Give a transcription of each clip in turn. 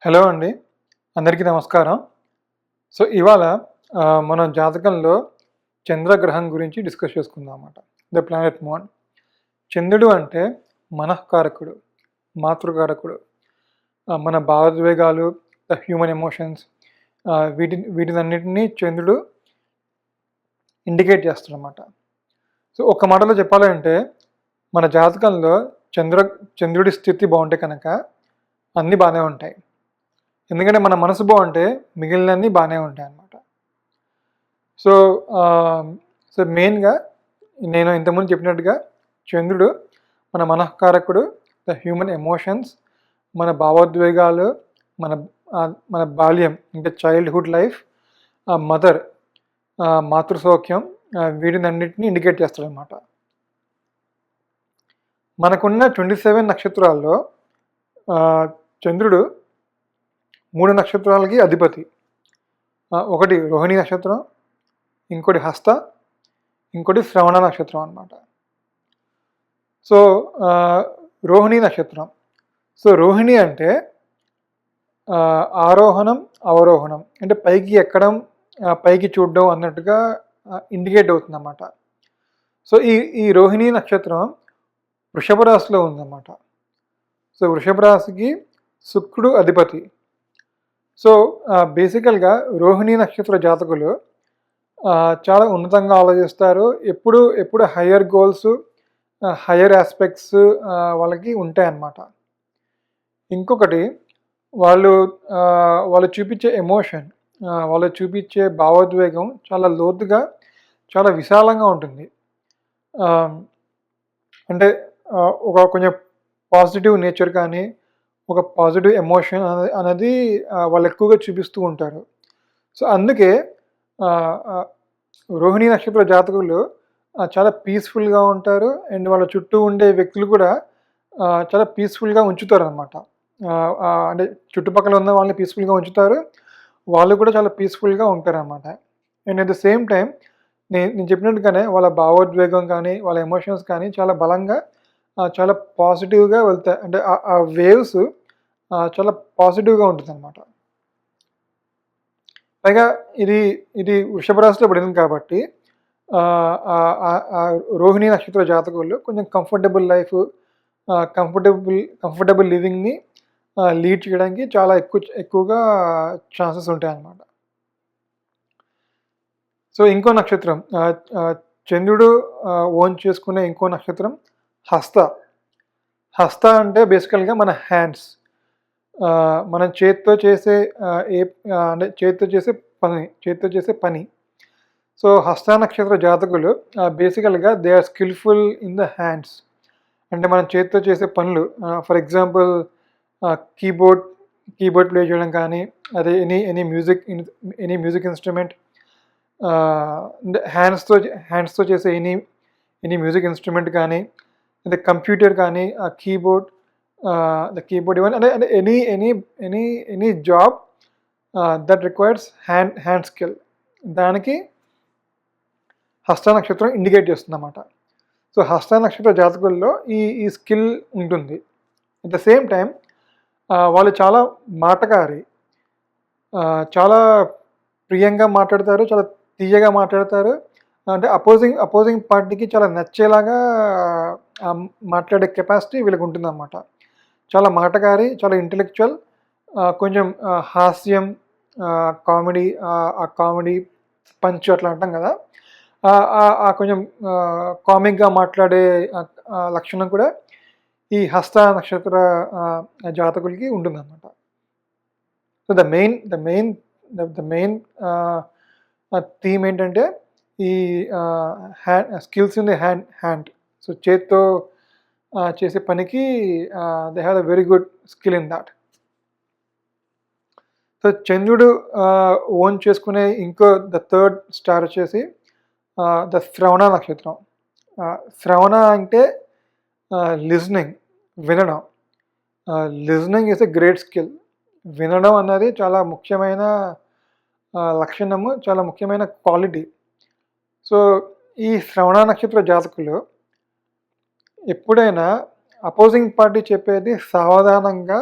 Hello అండి. అందరికీ నమస్కారం. సో, ఇవాళ మనం జాతకంలో చంద్రగ్రహం గురించి డిస్కస్ చేసుకుందామన్నమాట. The planet moon. చంద్రుడు అంటే మనఃకారకుడు, మాతృకారకుడు. మన భావోద్వేగాలు, ద హ్యూమన్ ఎమోషన్స్ వీటినన్నిటిని చంద్రుడు ఇండికేట్ చేస్తాడనమాట. సో, ఒక్క మాటలో చెప్పాలంటే మన జాతకంలో చంద్రుడి స్థితి బావుంటే కనుక అన్నీ బానే ఉంటాయి. ఎందుకంటే మన మనసు బాగుంటే మిగిలినన్నీ బాగానే ఉంటాయన్నమాట. సో సో మెయిన్గా నేను ఇంతకుముందు చెప్పినట్టుగా చంద్రుడు మన మనఃకారకుడు, ద హ్యూమన్ ఎమోషన్స్, మన భావోద్వేగాలు, మన మన బాల్యం అంటే చైల్డ్హుడ్ లైఫ్, మదర్ మాతృసౌఖ్యం, వీటినన్నిటిని ఇండికేట్ చేస్తాడనమాట. మనకున్న 27 నక్షత్రాల్లో చంద్రుడు 3 నక్షత్రాలకి అధిపతి. ఒకటి రోహిణి నక్షత్రం, ఇంకోటి హస్త, ఇంకోటి శ్రవణ నక్షత్రం అన్నమాట. సో రోహిణి నక్షత్రం. సో రోహిణి అంటే ఆరోహణం, అవరోహణం అంటే పైకి ఎక్కడం, పైకి చూడడం అన్నట్టుగా ఇండికేట్ అవుతుందన్నమాట. సో ఈ రోహిణి నక్షత్రం వృషభ రాశిలో ఉందన్నమాట. సో వృషభ రాశికి శుక్రుడు అధిపతి. సో బేసికల్గా రోహిణి నక్షత్ర జాతకులు చాలా ఉన్నతంగా ఆలోచిస్తారు. ఎప్పుడు హయ్యర్ గోల్స్, హయ్యర్ ఆస్పెక్ట్స్ వాళ్ళకి ఉంటాయన్నమాట. ఇంకొకటి వాళ్ళు చూపించే ఎమోషన్, వాళ్ళు చూపించే భావోద్వేగం చాలా లోతుగా, చాలా విశాలంగా ఉంటుంది. అంటే ఒక కొంచెం పాజిటివ్ నేచర్ కానీ, ఒక పాజిటివ్ ఎమోషన్ అనేది వాళ్ళు ఎక్కువగా చూపిస్తూ ఉంటారు. సో అందుకే రోహిణి నక్షత్ర జాతకులు చాలా పీస్ఫుల్గా ఉంటారు. అండ్ వాళ్ళ చుట్టూ ఉండే వ్యక్తులు కూడా చాలా పీస్ఫుల్గా ఉంచుతారు అనమాట. అంటే చుట్టుపక్కల ఉన్న వాళ్ళని పీస్ఫుల్గా ఉంచుతారు, వాళ్ళు కూడా చాలా పీస్ఫుల్గా ఉంటారు అన్నమాట. And at the same time నేను చెప్పినట్టుగానే వాళ్ళ భావోద్వేగం కానీ, వాళ్ళ ఎమోషన్స్ కానీ చాలా బలంగా, చాలా పాజిటివ్గా వెళ్తాయి. అంటే ఆ వేవ్స్ చాలా పాజిటివ్గా ఉంటుందన్నమాట. పైగా ఇది వృషభ రాశిలో పడింది కాబట్టి రోహిణి నక్షత్ర జాతకులు కొంచెం కంఫర్టబుల్ లైఫ్, కంఫర్టబుల్ లివింగ్ని లీడ్ చేయడానికి చాలా ఎక్కువగా ఛాన్సెస్ ఉంటాయన్నమాట. సో ఇంకో నక్షత్రం, చంద్రుడు ఓన్ చేసుకునే ఇంకో నక్షత్రం హస్త. హస్త అంటే బేసికల్గా మన హ్యాండ్స్, మనం చేత్తో చేసే అంటే చేత్తో చేసే పని. సో హస్త నక్షత్ర జాతకులు బేసికల్గా they are skilful in the hands. అంటే మనం చేత్తో చేసే పనులు, ఫర్ ఎగ్జాంపుల్ కీబోర్డ్ ప్లే చేయడం కానీ, అదే ఎనీ మ్యూజిక్ ఇన్స్ట్రుమెంట్, హ్యాండ్స్తో చేసే ఎనీ మ్యూజిక్ ఇన్స్ట్రుమెంట్ కానీ, అంటే కంప్యూటర్ కానీ, ద కీబోర్డ్ ఈవెన్ అంటే any job that requires hand skill, దానికి హస్త నక్షత్రం ఇండికేట్ చేస్తుందన్నమాట. సో హస్త నక్షత్ర జాతకుల్లో ఈ స్కిల్ ఉంటుంది. అట్ ద సేమ్ టైం వాళ్ళు చాలా మాటకారి, చాలా ప్రియంగా మాట్లాడతారు, చాలా తీయగా మాట్లాడతారు. అంటే అపోజింగ్ పార్టీకి చాలా నచ్చేలాగా మాట్లాడే కెపాసిటీ వీళ్ళకి ఉంటుందన్నమాట. చాలా మాటకారి, చాలా ఇంటెలెక్చువల్, కొంచెం హాస్యం, కామెడీ పంచ్ అట్లా అంటాం కదా, కొంచెం కామిక్గా మాట్లాడే లక్షణం కూడా ఈ హస్త నక్షత్ర జాతకులకి ఉంటుందన్నమాట. సో ద మెయిన్ థీమ్ ఏంటంటే ఈ skills in the hand. So చేత్తో చేసే పనికి they have a very good skill in that. So చంద్రుడు ఓన్ చేసుకునే ఇంకో ద థర్డ్ స్టార్ వచ్చేసి ద శ్రవణ నక్షత్రం. శ్రవణ అంటే లిజనింగ్, వినడం. Listening is a great skill. వినడం అన్నది చాలా ముఖ్యమైన లక్షణము, చాలా ముఖ్యమైన క్వాలిటీ. సో ఈ శ్రవణ నక్షత్ర జాతకులు ఎప్పుడైనా అపోజింగ్ పార్టీ చెప్పేది సావధానంగా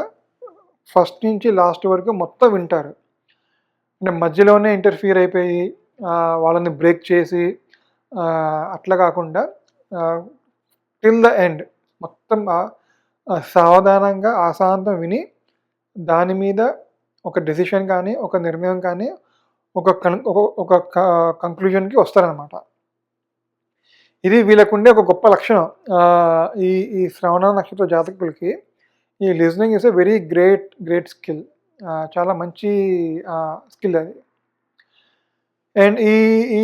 ఫస్ట్ నుంచి లాస్ట్ వరకు మొత్తం వింటారు. అంటే మధ్యలోనే ఇంటర్ఫియర్ అయిపోయి వాళ్ళని బ్రేక్ చేసి అట్లా కాకుండా టిల్ ద ఎండ్ మొత్తం సావధానంగా ఆశాంతం విని దాని మీద ఒక డెసిషన్ కానీ, ఒక నిర్ణయం కానీ, ఒక కంక్లూజన్‌కి వస్తారనమాట. ఇది వీళ్ళకుండే ఒక గొప్ప లక్షణం. ఈ ఈ శ్రవణ నక్షత్ర జాతకులకి ఈ listening is a very great skill. చాలా మంచి స్కిల్ అది. అండ్ ఈ ఈ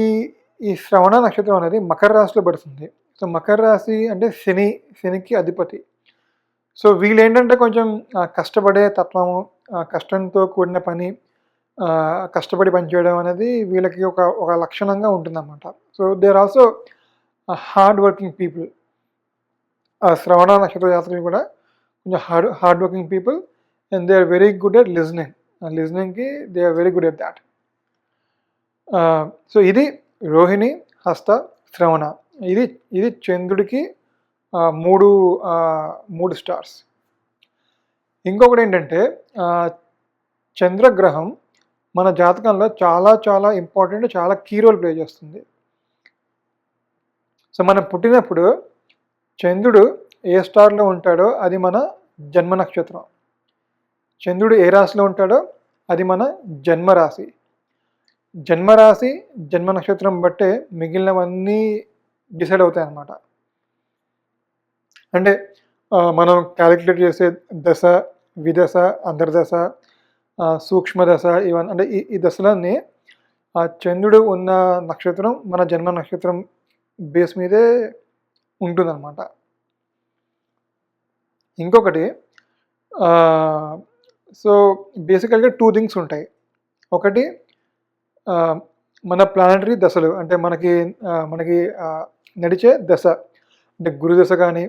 ఈ శ్రవణ నక్షత్రం అనేది మకర రాశిలో పడుతుంది. సో మకర రాశి అంటే శనికి అధిపతి. సో వీళ్ళేంటంటే కొంచెం కష్టపడే తత్వము, కష్టంతో కూడిన పని, కష్టపడి పనిచేయడం అనేది వీళ్ళకి ఒక లక్షణంగా ఉంటుందన్నమాట. So they are also hard working people. Shravana నక్షత్ర జాతకులు కూడా కొంచెం hard working people and they are very good at listening. లిజనింగ్‌కి they are very good at that. So ఇది రోహిణి, హస్త, శ్రవణ. ఇది చంద్రుడికి 3 స్టార్స్. ఇంకొకటి ఏంటంటే చంద్రగ్రహం మన జాతకంలో చాలా ఇంపార్టెంట్, చాలా కీ రోల్ ప్లే చేస్తుంది. సో మనం పుట్టినప్పుడు చంద్రుడు ఏ స్టార్లో ఉంటాడో అది మన జన్మ నక్షత్రం. చంద్రుడు ఏ రాశిలో ఉంటాడో అది మన జన్మరాశి. జన్మరాశి, జన్మ నక్షత్రం బట్టే మిగిలినవన్నీ డిసైడ్ అవుతాయి అన్నమాట. అంటే మనం క్యాలిక్యులేట్ చేసే దశ, విదశ, అంతర్దశ, సూక్ష్మదశ ఇవన్నీ అంటే ఈ దశలన్నీ చంద్రుడు ఉన్న నక్షత్రం మన జన్మ నక్షత్రం బేస్ మీదే ఉంటుందన్నమాట. ఇంకొకటి సో బేసికల్గా 2 థింగ్స్ ఉంటాయి. ఒకటి మన ప్లానటరీ దశలు, అంటే మనకి నడిచే దశ, అంటే గురుదశ కానీ,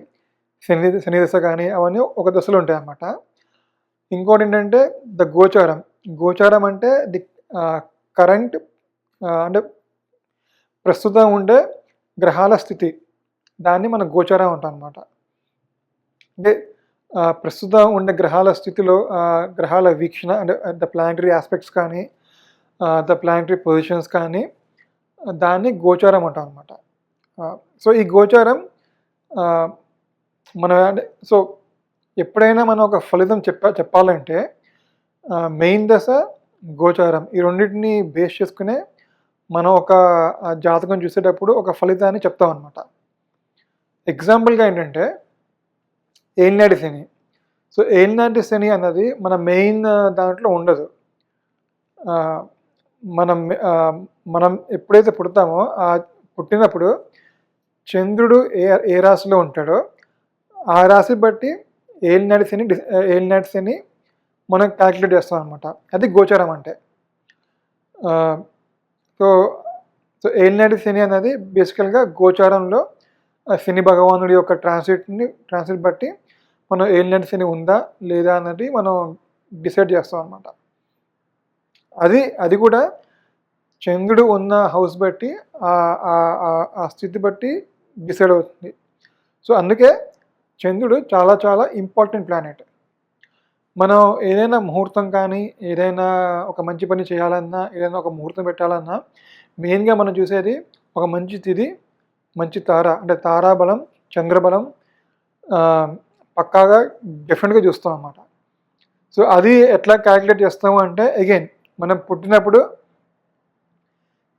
శని దశ కానీ అవన్నీ ఒక దశలో ఉంటాయి అన్నమాట. ఇంకోటి ఏంటంటే గోచారం. గోచారం అంటే ది కరెంట్, అంటే ప్రస్తుతం ఉండే గ్రహాల స్థితి, దాన్ని మనం గోచారం అంటాం అన్నమాట. అంటే ప్రస్తుతం ఉండే గ్రహాల స్థితిలో గ్రహాల వీక్షణ, అంటే ద ప్లానటరీ ఆస్పెక్ట్స్ కానీ, ద ప్లానటరీ పొజిషన్స్ కానీ, దాన్ని గోచారం అంటాం అన్నమాట. సో ఈ గోచారం సో ఎప్పుడైనా మనం ఒక ఫలితం చెప్పాలంటే మెయిన్ దశ, గోచారం ఈ రెండింటిని బేస్ చేసుకునే మనం ఒక జాతకం చూసేటప్పుడు ఒక ఫలితాన్ని చెప్తాం అన్నమాట. ఎగ్జాంపుల్గా ఏంటంటే ఏలినాటి శని. సో ఏలినాటి శని అన్నది మన మెయిన్ దాంట్లో ఉండదు. మనం ఎప్పుడైతే పుడతామో పుట్టినప్పుడు చంద్రుడు ఏ రాశిలో ఉంటాడో ఆ రాశి బట్టి ఏలినాటి శని మనం క్యాల్కులేట్ చేస్తాం అనమాట. అది గోచారం అంటే. సో ఏలినాటి శని అనేది బేసికల్గా గోచారంలో శని భగవానుడి యొక్క ట్రాన్సిట్ బట్టి మనం ఏలినాటి శని ఉందా లేదా అన్నది మనం డిసైడ్ చేస్తాం అనమాట. అది కూడా చంద్రుడు ఉన్న హౌస్ బట్టి ఆ స్థితి బట్టి డిసైడ్ అవుతుంది. సో అందుకే చంద్రుడు చాలా ఇంపార్టెంట్ ప్లానెట్. మనం ఏదైనా ముహూర్తం కానీ, ఏదైనా ఒక మంచి పని చేయాలన్నా, ఏదైనా ఒక ముహూర్తం పెట్టాలన్నా మెయిన్గా మనం చూసేది ఒక మంచి తిథి, మంచి తార, అంటే తారాబలం, చంద్రబలం పక్కాగా డెఫినెట్గా చూస్తాం అన్నమాట. సో అది ఎట్లా క్యాల్కులేట్ చేస్తాము అంటే అగైన్ మనం పుట్టినప్పుడు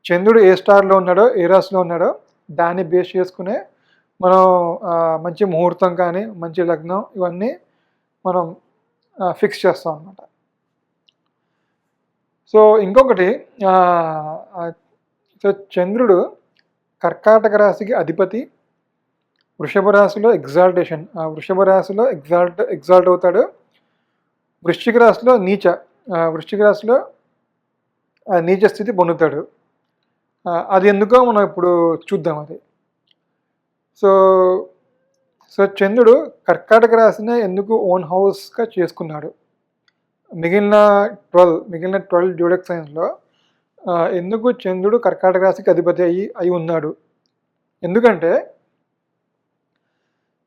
చంద్రుడు ఏ స్టార్లో ఉన్నాడో, ఏ రాశిలో ఉన్నాడో దాన్ని బేస్ చేసుకునే మనం మంచి ముహూర్తం కానీ, మంచి లగ్నం ఇవన్నీ మనం ఫిక్స్ చేస్తాం అన్నమాట. సో ఇంకొకటి సో చంద్రుడు కర్కాటక రాశికి అధిపతి, వృషభ రాశిలో ఎగ్జాల్టేషన్, వృషభ రాశిలో ఎగ్జాల్ట్ అవుతాడు. వృశ్చిక రాశిలో వృశ్చిక రాశిలో నీచ స్థితి పొందుతాడు. అది ఎందుకో మనం ఇప్పుడు చూద్దాం అది. సో చంద్రుడు కర్కాటక రాశినే ఎందుకు ఓన్ హౌస్గా చేసుకున్నాడు? మిగిలిన 12 జ్యోడక్ సైన్స్లో ఎందుకు చంద్రుడు కర్కాటక రాశికి అధిపతి అయి ఉన్నాడు? ఎందుకంటే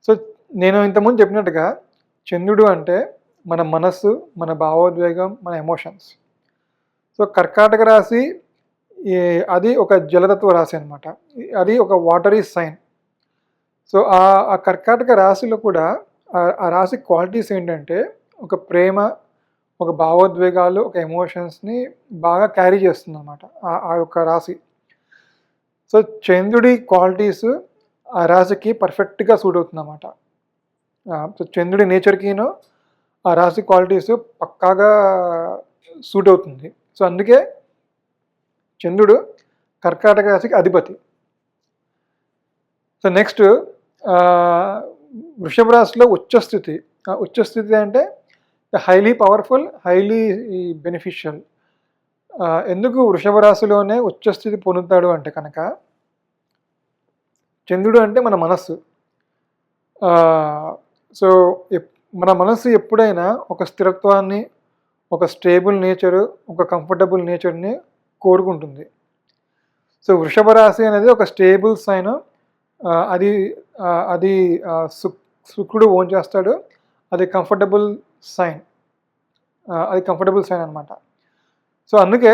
సో నేను ఇంతకుముందు చెప్పినట్టుగా చంద్రుడు అంటే మన మనస్సు, మన భావోద్వేగం, మన ఎమోషన్స్. సో కర్కాటక రాశి అది ఒక జలతత్వ రాశి అనమాట. అది ఒక వాటరీ సైన్. సో ఆ కర్కాటక రాశిలో కూడా ఆ రాశి క్వాలిటీస్ ఏంటంటే ఒక ప్రేమ, ఒక భావోద్వేగాలు, ఒక ఎమోషన్స్ని బాగా క్యారీ చేస్తుందన్నమాట ఆ యొక్క రాశి. సో చంద్రుడి క్వాలిటీస్ ఆ రాశికి పర్ఫెక్ట్గా సూట్ అవుతుందన్నమాట. సో చంద్రుడి నేచర్కిను ఆ రాశి క్వాలిటీస్ పక్కాగా సూట్ అవుతుంది. సో అందుకే చంద్రుడు కర్కాటక రాశికి అధిపతి. సో నెక్స్ట్ వృషభ రాశిలో ఉచ్చస్థితి. ఉచ్చస్థితి అంటే హైలీ పవర్ఫుల్, హైలీ బెనిఫిషియల్. ఎందుకు వృషభ రాశిలోనే ఉచ్చస్థితి పొందుతాడు అంటే కనుక చంద్రుడు అంటే మన మనస్సు. సో మన మనస్సు ఎప్పుడైనా ఒక స్థిరత్వాన్ని, ఒక స్టేబుల్ నేచరు, ఒక కంఫర్టబుల్ నేచర్ని కోరుకుంటుంది. సో వృషభ రాశి అనేది ఒక స్టేబుల్ సైన్. అది అది శుక్రుడు ఓన్ చేస్తాడు. అది కంఫర్టబుల్ సైన్. అది కంఫర్టబుల్ సైన్ అనమాట. సో అందుకే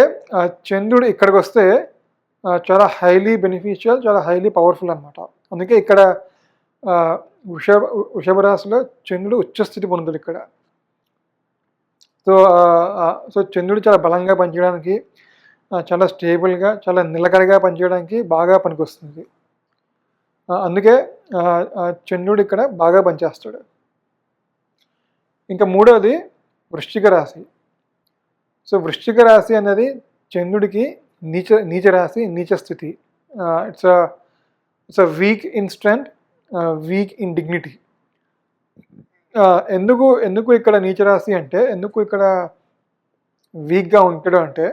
చంద్రుడు ఇక్కడికి వస్తే చాలా హైలీ బెనిఫిషియల్, చాలా హైలీ పవర్ఫుల్ అనమాట. అందుకే ఇక్కడ వృషభ రాశిలో చంద్రుడు ఉచ్చస్థితి పొందుతాడు ఇక్కడ. సో చంద్రుడు చాలా బలంగా పనిచేయడానికి, చాలా స్టేబుల్గా, చాలా నిలకడగా పనిచేయడానికి బాగా పనికొస్తుంది. అందుకే చంద్రుడు ఇక్కడ బాగా పనిచేస్తాడు. ఇంకా మూడవది వృశ్చిక రాశి. సో వృశ్చిక రాశి అనేది చంద్రుడికి నీచ రాశి, నీచ స్థితి. It's week in strength, week in dignity. ఎందుకు ఇక్కడ నీచ రాశి అంటే, ఎందుకు ఇక్కడ వీక్గా ఉంటాడు అంటే,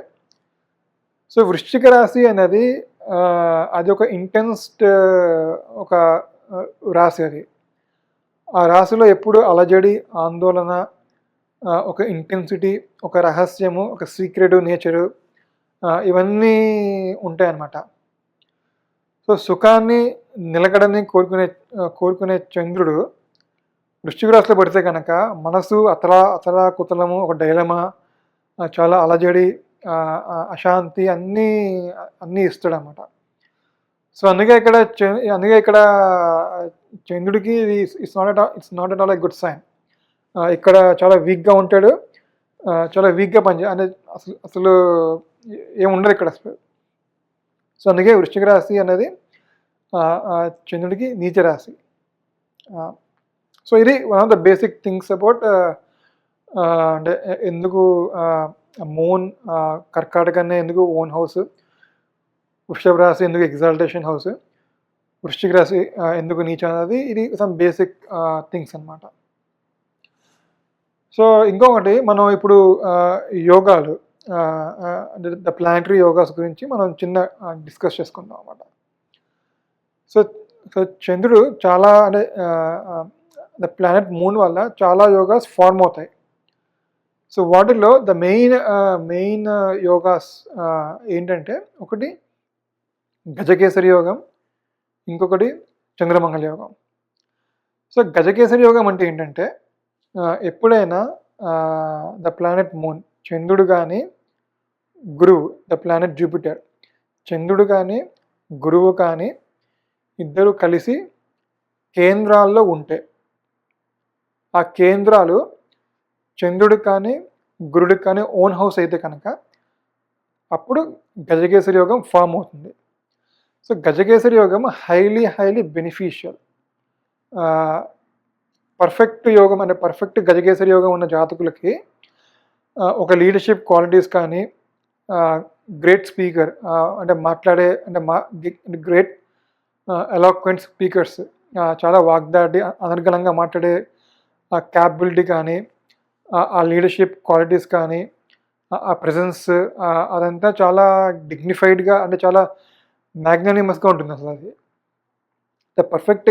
సో వృశ్చిక రాశి అనేది అది ఒక ఇంటెన్స్డ్ ఒక రాశి. అది ఆ రాశిలో ఎప్పుడు అలజడి, ఆందోళన, ఒక ఇంటెన్సిటీ, ఒక రహస్యము, ఒక సీక్రెట్ నేచరు, ఇవన్నీ ఉంటాయన్నమాట. సో సుఖాన్ని, నిలకడని కోరుకునే చంద్రుడు వృశ్చిక రాశిలో పడితే కనుక మనసు అతలాకుతలము, ఒక డైలమా, చాలా అలజడి, అశాంతి అన్నీ ఇస్తాడనమాట. సో అందుకే ఇక్కడ చంద్రుడికి it's not at all a good sign. ఇక్కడ చాలా వీక్గా ఉంటాడు, చాలా వీక్గా అంటే అసలు ఏముండదు ఇక్కడ అసలు. సో అందుకే వృశ్చిక రాశి అనేది చంద్రుడికి నీచ రాశి. సో ఇది one of the basic things about అంటే ఎందుకు మూన్ కర్కాటకనే ఎందుకు ఓన్ హౌస్, వృషభ రాశి ఎందుకు ఎగ్జాల్టేషన్ హౌస్, వృశ్చిక రాశి ఎందుకు నీచ అనేది ఇది సమ్ బేసిక్ థింగ్స్ అనమాట. సో ఇంకొకటి మనం ఇప్పుడు యోగాలు, ద ప్లానటరీ యోగాస్ గురించి మనం చిన్న డిస్కస్ చేసుకుందాం అన్నమాట. సో చంద్రుడు చాలా అంటే ద ప్లానెట్ మూన్ వల్ల చాలా యోగాస్ ఫార్మ్ అవుతాయి. సో వాటిల్లో ద మెయిన్ యోగాస్ ఏంటంటే, ఒకటి గజకేసరి యోగం, ఇంకొకటి చంద్రమంగళ యోగం. సో గజకేసరి యోగం అంటే ఏంటంటే, ఎప్పుడైనా ద ప్లానెట్ మూన్, చంద్రుడు కానీ గురువు, ద ప్లానెట్ జూపిటర్, చంద్రుడు కానీ గురువు కానీ ఇద్దరు కలిసి కేంద్రాల్లో ఉంటే, ఆ కేంద్రాలు చంద్రుడికి కానీ గురుడికి కానీ ఓన్ హౌస్ అయితే కనుక అప్పుడు గజకేసరి యోగం ఫామ్ అవుతుంది. సో గజకేసరి యోగం హైలీ బెనిఫిషియల్, పర్ఫెక్ట్ యోగం అంటే పర్ఫెక్ట్ గజకేసరి యోగం ఉన్న జాతకులకి ఒక లీడర్షిప్ క్వాలిటీస్ కానీ, గ్రేట్ స్పీకర్ అంటే మాట్లాడే అంటే గ్రేట్ ఎలాక్వెంట్ స్పీకర్స్, చాలా వాగ్దాటి అనర్గళంగా మాట్లాడే క్యాపబిలిటీ కానీ, ఆ లీడర్షిప్ క్వాలిటీస్ కానీ, ఆ ప్రెజెన్స్, అదంతా చాలా డిగ్నిఫైడ్గా అంటే చాలా మ్యాగ్నానిమస్గా ఉంటుంది అసలు. అది పర్ఫెక్ట్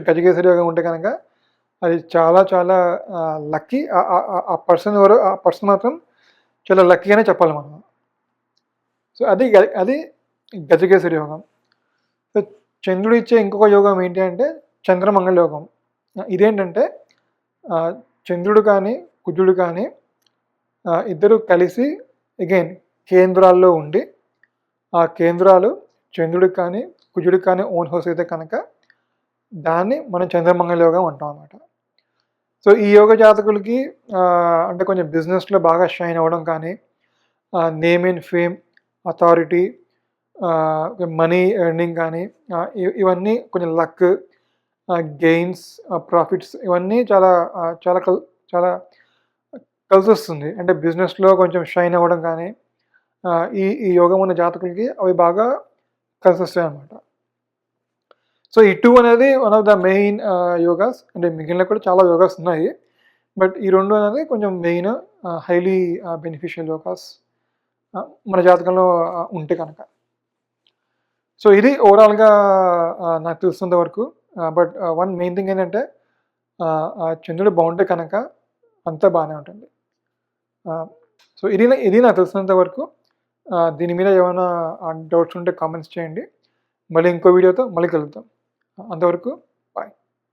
గజకేసరి యోగం ఉంటే కనుక అది చాలా లక్కీ. ఆ పర్సన్ మాత్రం చాలా లక్కీ అనే చెప్పాలి మనం. సో అది గజకేసరి యోగం. సో చంద్రుడు ఇచ్చే ఇంకొక యోగం ఏంటి అంటే చంద్రమంగళ యోగం. ఇదేంటంటే చంద్రుడు కానీ కుజుడు కానీ ఇద్దరు కలిసి అగైన్ కేంద్రాల్లో ఉండి ఆ కేంద్రాలు చంద్రుడికి కానీ కుజుడికి కానీ ఓన్ హౌస్ అయితే కనుక దాన్ని మనం చంద్రమంగళ యోగం అంటాం అన్నమాట. సో ఈ యోగ జాతకులకి అంటే కొంచెం బిజినెస్లో బాగా షైన్ అవ్వడం కానీ name and fame, authority, money earning కానీ ఇవన్నీ కొంచెం లక్, గెయిన్స్, ప్రాఫిట్స్ ఇవన్నీ చాలా చాలా చాలా కలిసి వస్తుంది. అంటే బిజినెస్లో కొంచెం షైన్ అవ్వడం కానీ ఈ ఈ యోగం ఉన్న జాతకులకి అవి బాగా కలిసి వస్తాయి అన్నమాట. సో ఈ 2 అనేది one of the main yogas. అంటే మిగిలిన కూడా చాలా యోగాస్ ఉన్నాయి. బట్ ఈ 2 అనేది కొంచెం మెయిన్ హైలీ బెనిఫిషియల్ యోగాస్ మన జాతకంలో ఉంటే కనుక. సో ఇది ఓవరాల్‌గా నాకు తెలిసినంత వరకు. బట్ వన్ మెయిన్ థింగ్ ఏంటంటే చంద్రుడు బాగుంటే కనుక అంతా బాగానే ఉంటుంది. సో ఇది నాకు తెలిసినంత వరకు. దీని మీద ఏమైనా డౌట్స్ ఉంటే కామెంట్స్ చేయండి. మళ్ళీ ఇంకో వీడియోతో మళ్ళీ కలుద్దాం. అంతవరకు బాయ్.